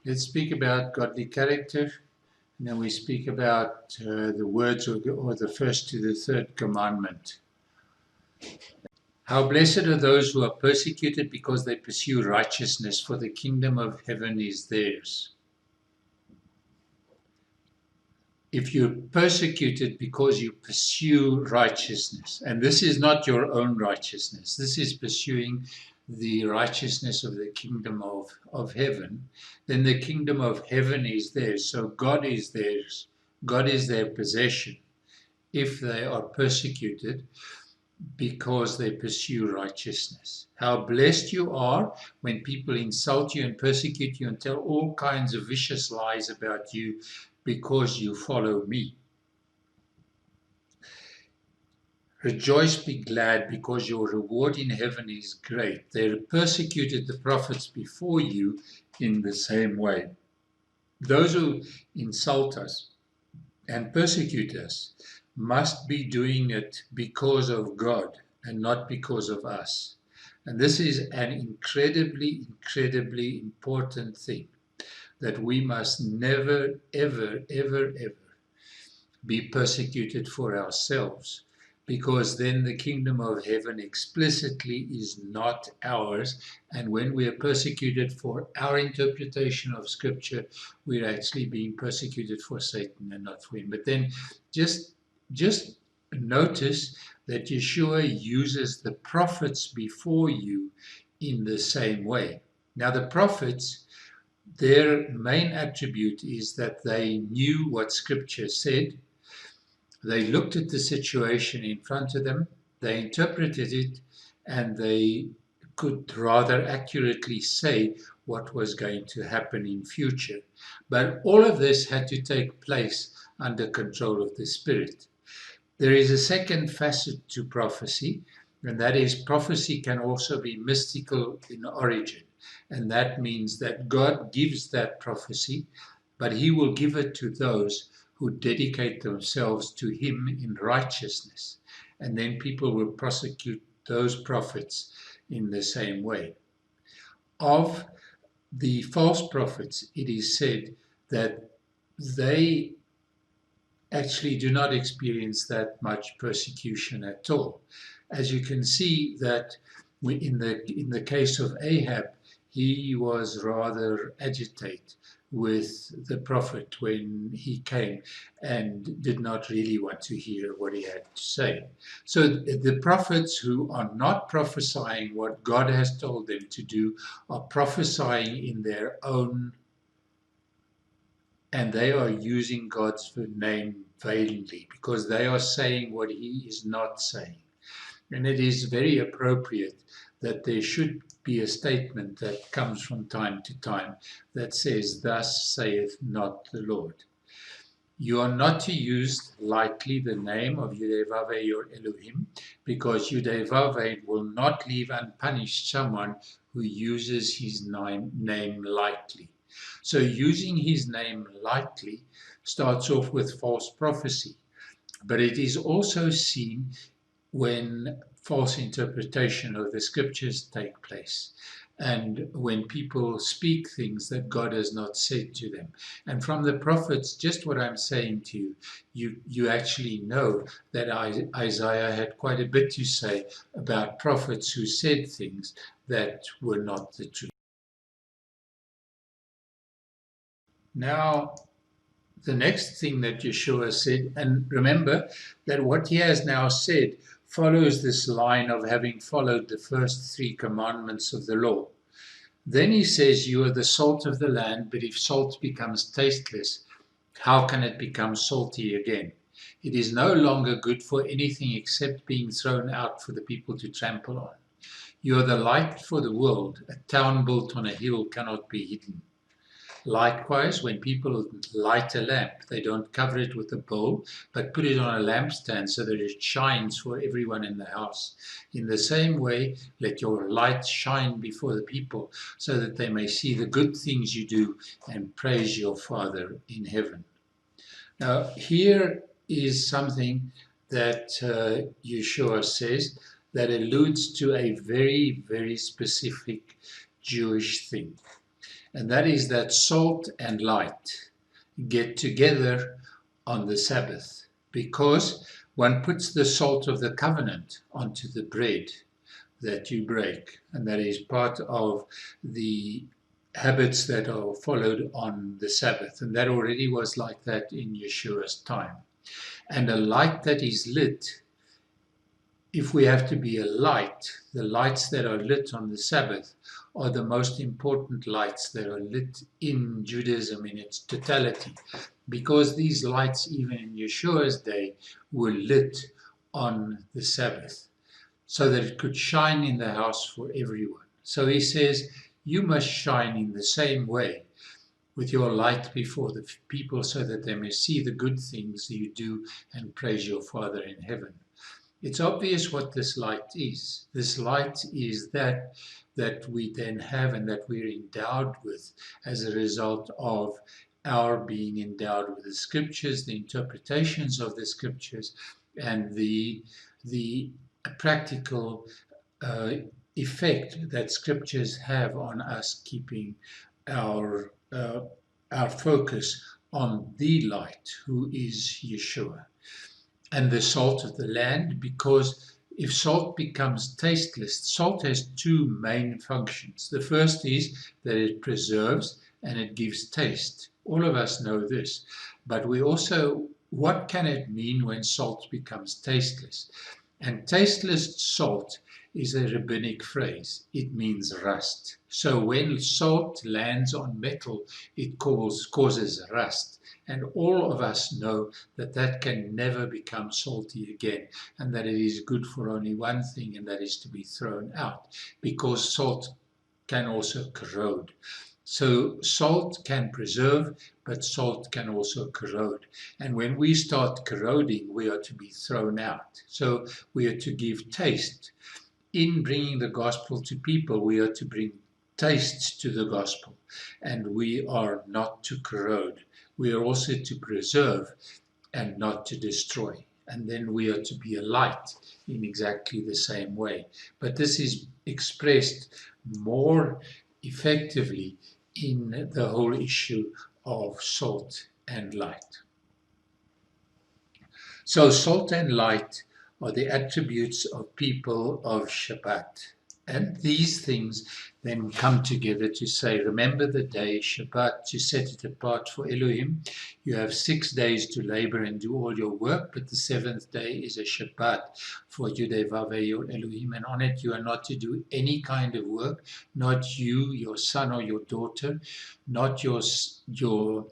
Let's speak about godly character, and then we speak about the words or the first to the third commandment. How blessed are those who are persecuted because they pursue righteousness, for the kingdom of heaven is theirs. If you're persecuted because you pursue righteousness, and this is not your own righteousness, this is pursuing the righteousness of the kingdom of heaven, then the kingdom of heaven is theirs. So God is theirs. God is their possession if they are persecuted because they pursue righteousness. How blessed you are when people insult you and persecute you and tell all kinds of vicious lies about you because you follow me. Rejoice, be glad, because your reward in heaven is great. They persecuted the prophets before you in the same way. Those who insult us and persecute us must be doing it because of God and not because of us. And this is an incredibly, incredibly important thing, that we must never, ever, ever, ever be persecuted for ourselves, because then the kingdom of heaven explicitly is not ours. And when we are persecuted for our interpretation of Scripture, we're actually being persecuted for Satan and not for him. But then just notice that Yeshua uses the prophets before you in the same way. Now, the prophets, their main attribute is that they knew what Scripture said. They looked at the situation in front of them, they interpreted it, and they could rather accurately say what was going to happen in future. But all of this had to take place under control of the Spirit. There is a second facet to prophecy, and that is prophecy can also be mystical in origin. And that means that God gives that prophecy, but he will give it to those who dedicate themselves to him in righteousness. And then people will prosecute those prophets in the same way. Of the false prophets, it is said that they actually do not experience that much persecution at all. As you can see that in the case of Ahab, he was rather agitated with the prophet when he came and did not really want to hear what he had to say. So the prophets who are not prophesying what God has told them to do are prophesying in their own, and they are using God's name vainly because they are saying what he is not saying. And it is very appropriate that there should be a statement that comes from time to time that says, "Thus saith not the Lord." You are not to use lightly the name of Yudevave your Elohim, because Yudevave will not leave unpunished someone who uses his name lightly. So using his name lightly starts off with false prophecy, but it is also seen when false interpretation of the scriptures take place and when people speak things that God has not said to them. And from the prophets, just what I'm saying to you, you actually know that Isaiah had quite a bit to say about prophets who said things that were not the truth. Now, the next thing that Yeshua said, and remember that what he has now said follows this line of having followed the first 3 commandments of the law. Then he says, you are the salt of the land, but if salt becomes tasteless, how can it become salty again? It is no longer good for anything except being thrown out for the people to trample on. You are the light for the world. A town built on a hill cannot be hidden. Likewise, when people light a lamp, they don't cover it with a bowl, but put it on a lampstand so that it shines for everyone in the house. In the same way, let your light shine before the people, so that they may see the good things you do and praise your Father in heaven. Now, here is something that Yeshua says that alludes to a very, very specific Jewish thing. and that is that salt and light get together on the Sabbath, because one puts the salt of the covenant onto the bread that you break, and that is part of the habits that are followed on the Sabbath, and that already was like that in Yeshua's time. And a light that is lit, if we have to be a light, the lights that are lit on the Sabbath are the most important lights that are lit in Judaism in its totality, because these lights, even in Yeshua's day, were lit on the Sabbath, so that it could shine in the house for everyone. So he says, you must shine in the same way with your light before the people, so that they may see the good things you do and praise your Father in heaven. It's obvious what this light is. This light is that we then have and that we're endowed with as a result of our being endowed with the scriptures, the interpretations of the scriptures, and the practical effect that scriptures have on us, keeping our focus on the light, who is Yeshua. And the salt of the land, because if salt becomes tasteless, salt has two main functions. The first is that it preserves and it gives taste. All of us know this, but we also, what can it mean when salt becomes tasteless? And tasteless salt is a rabbinic phrase. It means rust. So when salt lands on metal, it causes rust. And all of us know that that can never become salty again, and that it is good for only one thing, and that is to be thrown out, because salt can also corrode. So salt can preserve, but salt can also corrode. And when we start corroding, we are to be thrown out. So we are to give taste. In bringing the gospel to people, we are to bring taste to the gospel, and we are not to corrode. We are also to preserve and not to destroy. And then we are to be a light in exactly the same way. But this is expressed more effectively in the whole issue of salt and light. So salt and light are the attributes of people of Shabbat. And these things then come together to say, remember the day Shabbat, to set it apart for Elohim. You have 6 days to labor and do all your work, but the 7th day is a Shabbat for Yudevave, your Elohim, and on it you are not to do any kind of work, not you, your son or your daughter, not your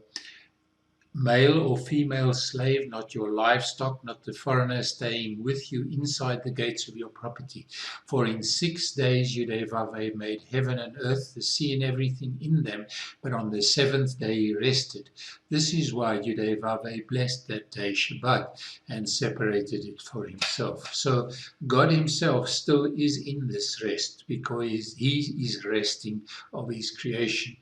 male or female slave, not your livestock, not the foreigner staying with you inside the gates of your property. For in 6 days Yudevave made heaven and earth, the sea and everything in them, but on the 7th day he rested. This is why Yudevave blessed that day Shabbat and separated it for himself. So God himself still is in this rest, because he is resting of his creation.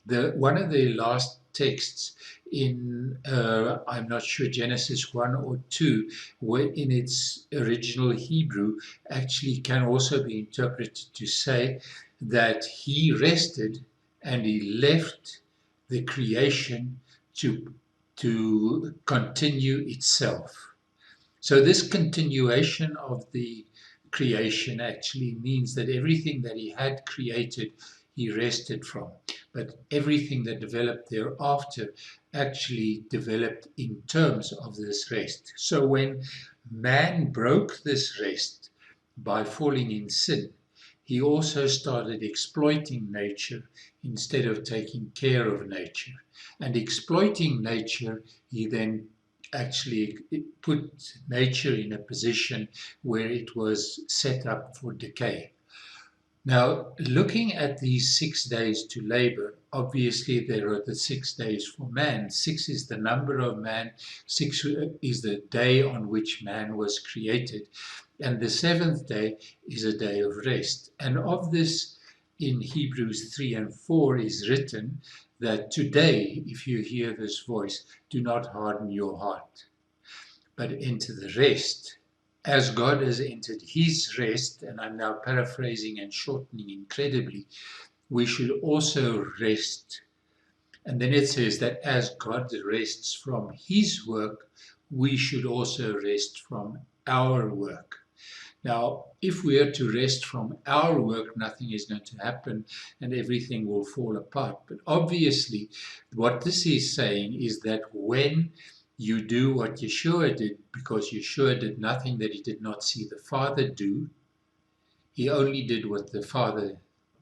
One of the last texts in, I'm not sure, Genesis 1 or 2, where in its original Hebrew actually can also be interpreted to say that he rested and he left the creation to continue itself. So this continuation of the creation actually means that everything that he had created, he rested from. But everything that developed thereafter actually developed in terms of this rest. So when man broke this rest by falling in sin, he also started exploiting nature instead of taking care of nature. And exploiting nature, he then actually put nature in a position where it was set up for decay. Now, looking at these 6 days to labor, obviously there are the 6 days for man. 6 is the number of man, 6 is the day on which man was created, and the 7th day is a day of rest. And of this, in Hebrews 3 and 4 is written that today, if you hear this voice, do not harden your heart, but enter the rest. As God has entered his rest, and I'm now paraphrasing and shortening incredibly, we should also rest. And then it says that as God rests from his work, we should also rest from our work. Now, if we are to rest from our work, nothing is going to happen and everything will fall apart. But obviously, what this is saying is that when you do what Yeshua did, because Yeshua did nothing that he did not see the Father do, he only did what the Father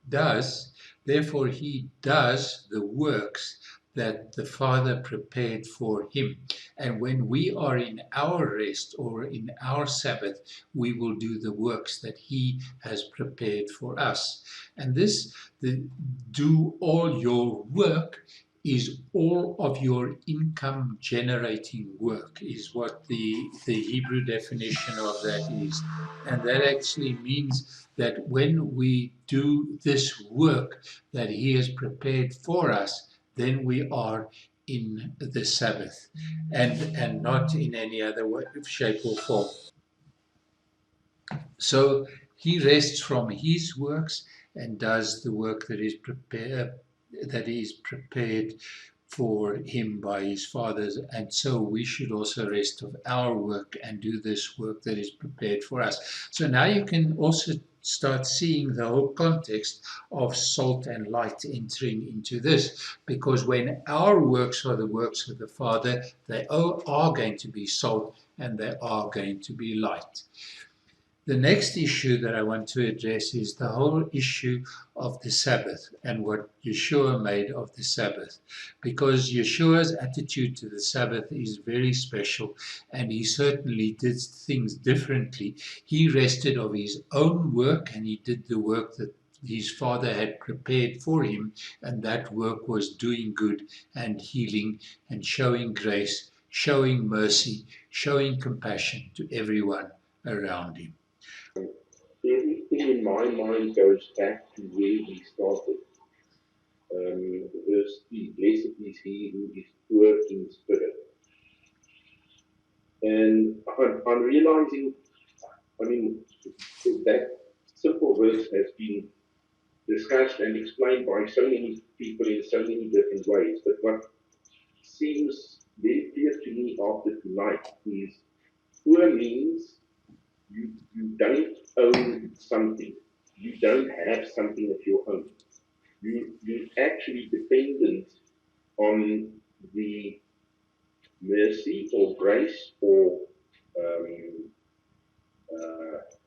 does. Therefore, he does the works that the Father prepared for him. And when we are in our rest or in our Sabbath, we will do the works that he has prepared for us. And this, the do all your work, is all of your income generating work, is what the Hebrew definition of that is. And that actually means that when we do this work that he has prepared for us, then we are in the Sabbath and not in any other way, shape or form. So he rests from his works and does the work that is prepared for him by his fathers, and so we should also rest of our work and do this work that is prepared for us. So now you can also start seeing the whole context of salt and light entering into this, because when our works are the works of the Father, they are going to be salt and they are going to be light. The next issue that I want to address is the whole issue of the Sabbath and what Yeshua made of the Sabbath. Because Yeshua's attitude to the Sabbath is very special, and he certainly did things differently. He rested of his own work, and he did the work that his Father had prepared for him, and that work was doing good and healing and showing grace, showing mercy, showing compassion to everyone around him. Everything in my mind goes back to where we started. Verse 3, blessed is he who is poor in spirit. And I'm realizing, that simple verse has been discussed and explained by so many people in so many different ways. But what seems very clear to me after tonight is poor means you don't own something. You don't have something of your own. You're actually dependent on the mercy or grace or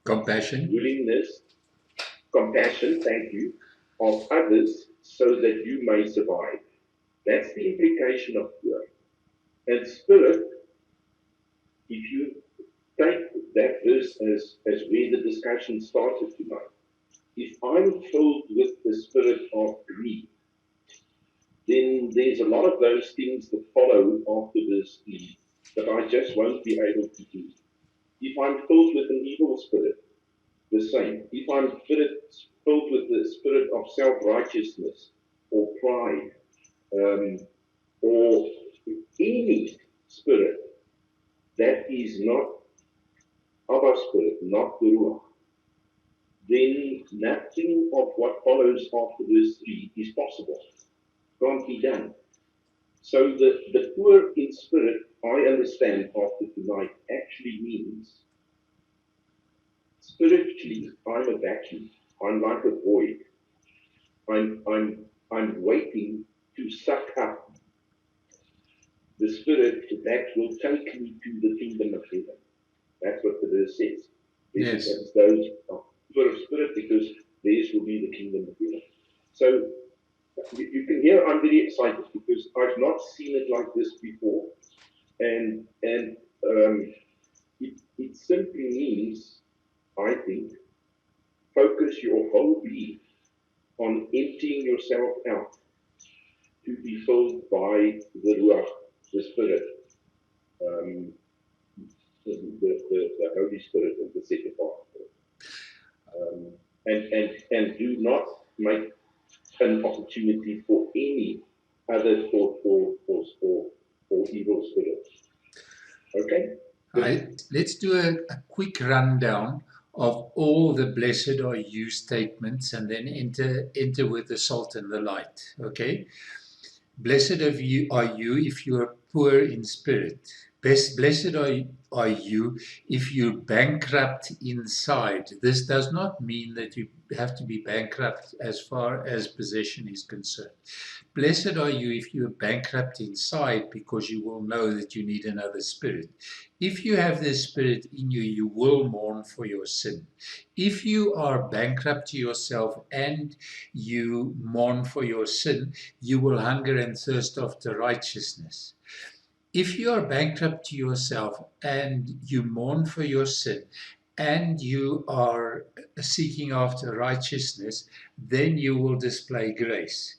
compassion, compassion, thank you, of others so that you may survive. That's the implication of poor. And spirit, if you take that verse as where the discussion started tonight, if I'm filled with the spirit of greed, then there's a lot of those things that follow after this deed that I just won't be able to do. If I'm filled with an evil spirit, the same. If I'm filled with the spirit of self-righteousness or pride, or any spirit that is not our spirit, not the Ruach, then nothing of what follows after verse 3 is possible. Can't be done. So the poor in spirit, I understand after tonight, actually means spiritually I'm a vacuum. I'm like a void. I'm waiting to suck up the spirit that will take me to the kingdom of heaven. That's what the verse says. Yes. As those of poor of spirit, because theirs will be the kingdom of heaven. So you can hear I'm very excited because I've not seen it like this before, and it simply means, I think, focus your whole being on emptying yourself out to be filled by the Ruach, the Spirit, the Holy Spirit of the second part. And do not make an opportunity for any other thought or evil spirit. Okay? Let's do a quick rundown of all the blessed are you statements, and then enter with the salt and the light. Okay? Blessed are you if you are poor in spirit. Blessed are you if you're bankrupt inside. This does not mean that you have to be bankrupt as far as possession is concerned. Blessed are you if you are bankrupt inside, because you will know that you need another spirit. If you have this spirit in you, you will mourn for your sin. If you are bankrupt to yourself and you mourn for your sin, you will hunger and thirst after righteousness. If you are bankrupt to yourself and you mourn for your sin and you are seeking after righteousness, then you will display grace.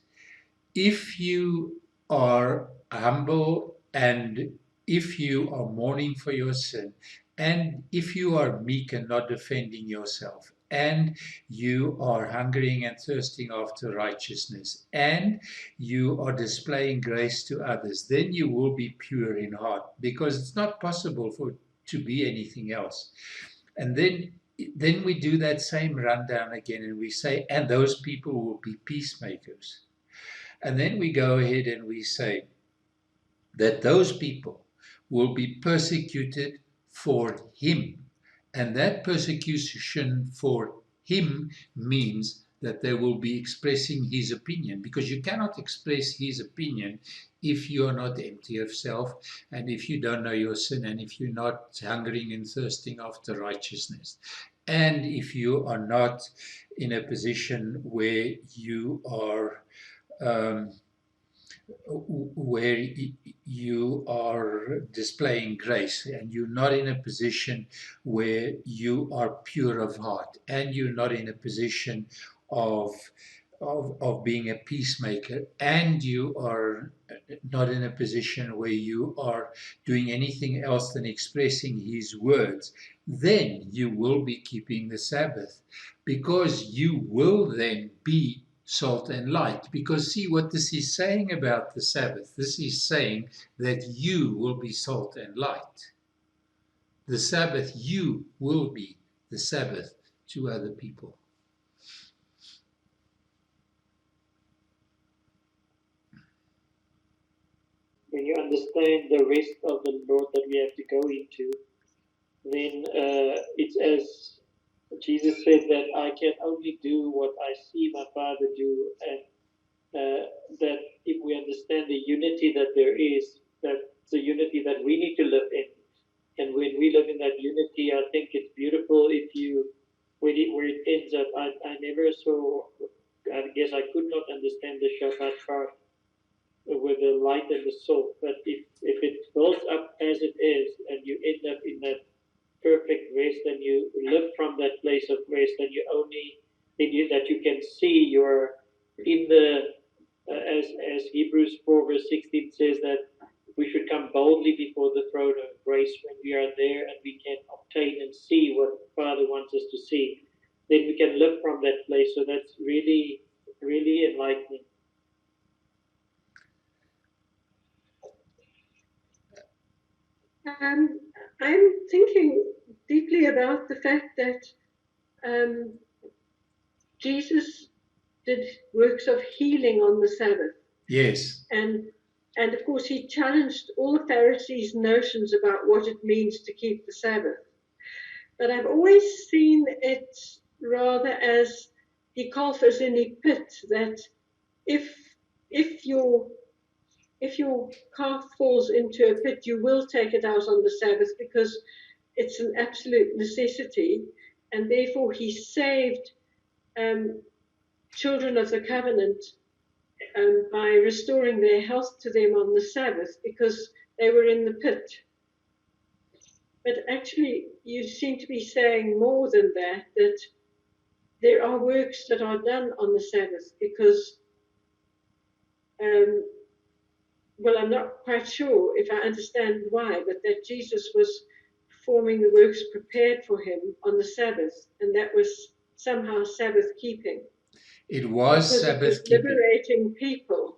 If you are humble and if you are mourning for your sin, and if you are meek and not defending yourself, and you are hungering and thirsting after righteousness, and you are displaying grace to others, then you will be pure in heart, because it's not possible for to be anything else. And then we do that same rundown again, and we say, and those people will be peacemakers. And then we go ahead and we say that those people will be persecuted for him. And that persecution for him means that they will be expressing his opinion, because you cannot express his opinion if you are not empty of self, and if you don't know your sin, and if you're not hungering and thirsting after righteousness, and if you are not in a position where you are um, where you are displaying grace, and you're not in a position where you are pure of heart, and you're not in a position of being a peacemaker, and you are not in a position where you are doing anything else than expressing his words, then you will be keeping the Sabbath, because you will then be salt and light. Because see what this is saying about the Sabbath. This is saying that you will be salt and light. The Sabbath, you will be the Sabbath to other people. When you understand the rest of the Lord that we have to go into, then it's as Jesus said, that I can only do what I see my Father do, and that if we understand the unity that there is, that the unity that we need to live in, and when we live in that unity, I think it's beautiful. If you where it ends up, I never saw. I guess I could not understand the Shabbat part with the light and the salt, but if it builds up as it is, and you end up in that perfect rest, and you live from that place of rest, and you only that you can see you're in the as Hebrews 4 verse 16 says, that we should come boldly before the throne of grace when we are there, and we can obtain and see what Father wants us to see. Then we can live from that place. So that's really, really enlightening. I'm thinking deeply about the fact that Jesus did works of healing on the Sabbath. Yes. And of course, he challenged all the Pharisees' notions about what it means to keep the Sabbath. But I've always seen it rather as he calls us in a pit, that if your calf falls into a pit, you will take it out on the Sabbath, because it's an absolute necessity. And therefore he saved children of the covenant by restoring their health to them on the Sabbath, because they were in the pit. But actually, you seem to be saying more than that, that there are works that are done on the Sabbath, because, well, I'm not quite sure if I understand why, but that Jesus was performing the works prepared for him on the Sabbath, and that was somehow Sabbath keeping. It was because Sabbath it was keeping. liberating people.